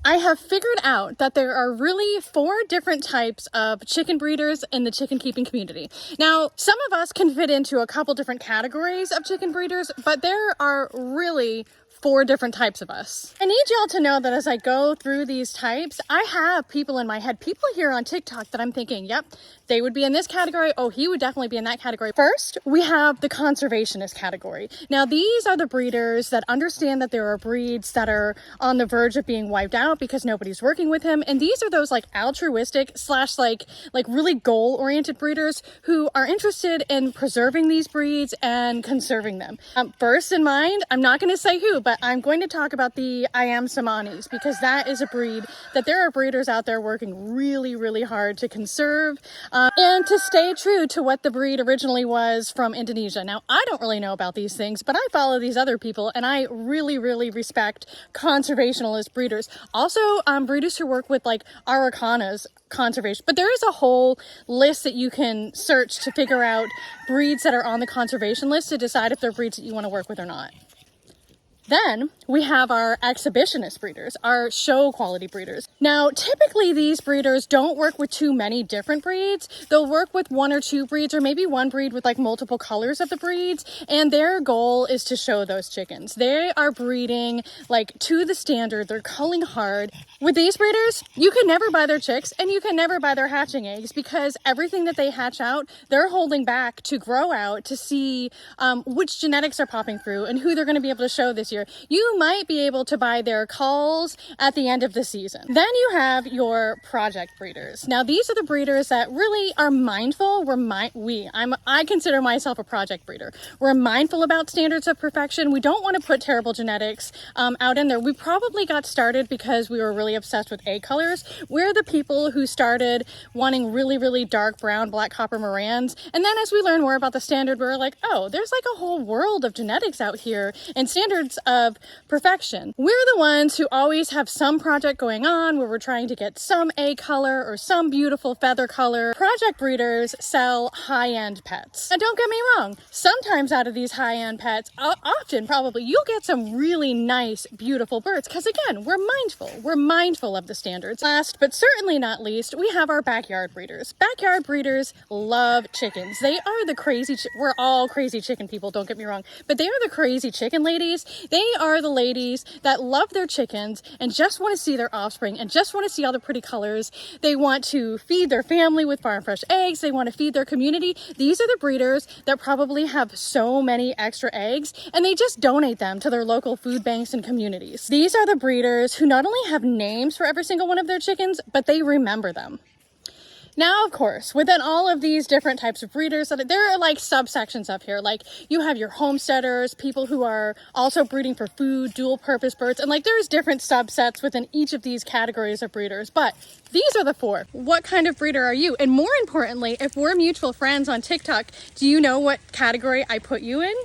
I have figured out that there are really 4 different types of chicken breeders in the chicken keeping community. Now, some of us can fit into a couple different categories of chicken breeders, but there are really 4 different types of us. I need y'all to know that as I go through these types, I have people in my head, people here on TikTok that I'm thinking, yep, they would be in this category. Oh, he would definitely be in that category. First, we have the conservationist category. Now, these are the breeders that understand that there are breeds that are on the verge of being wiped out because nobody's working with him. And these are those like altruistic / like really goal-oriented breeders who are interested in preserving these breeds and conserving them. First in mind, I'm not going to say who, but I'm going to talk about the I Am Samanis, because that is a breed that there are breeders out there working really, really hard to conserve and to stay true to what the breed originally was from Indonesia. Now, I don't really know about these things, but I follow these other people and I really, really respect conservationalist breeders. Also, breeders who work with like Araucana's conservation, but there is a whole list that you can search to figure out breeds that are on the conservation list to decide if they're breeds that you want to work with or not. Then we have our exhibitionist breeders, our show quality breeders. Now, typically these breeders don't work with too many different breeds. They'll work with 1 or 2 breeds, or maybe one breed with like multiple colors of the breeds. And their goal is to show those chickens. They are breeding like to the standard. They're culling hard. With these breeders, you can never buy their chicks and you can never buy their hatching eggs, because everything that they hatch out, they're holding back to grow out to see which genetics are popping through and who they're going to be able to show this year. You might be able to buy their culls at the end of the season. Then you have your project breeders. Now, these are the breeders that really are mindful. I consider myself a project breeder. We're mindful about standards of perfection. We don't want to put terrible genetics out in there. We probably got started because we were really obsessed with egg colors. We're the people who started wanting really, really dark brown, black copper Morans. And then as we learn more about the standard, we're like, oh, there's like a whole world of genetics out here and standards of perfection. We're the ones who always have some project going on where we're trying to get some egg color or some beautiful feather color. Project breeders sell high-end pets. And don't get me wrong, sometimes out of these high-end pets, often probably, you'll get some really nice, beautiful birds, because again, we're mindful. We're mindful of the standards. Last, but certainly not least, we have our backyard breeders. Backyard breeders love chickens. They are the crazy, we're all crazy chicken people, don't get me wrong, but they are the crazy chicken ladies. They are the ladies that love their chickens and just want to see their offspring and just want to see all the pretty colors. They want to feed their family with farm fresh eggs. They want to feed their community. These are the breeders that probably have so many extra eggs and they just donate them to their local food banks and communities. These are the breeders who not only have names for every single one of their chickens, but they remember them. Now, of course, within all of these different types of breeders, there are like subsections up here. Like you have your homesteaders, people who are also breeding for food, dual purpose birds, and like there's different subsets within each of these categories of breeders. But these are the 4. What kind of breeder are you? And more importantly, if we're mutual friends on TikTok, do you know what category I put you in?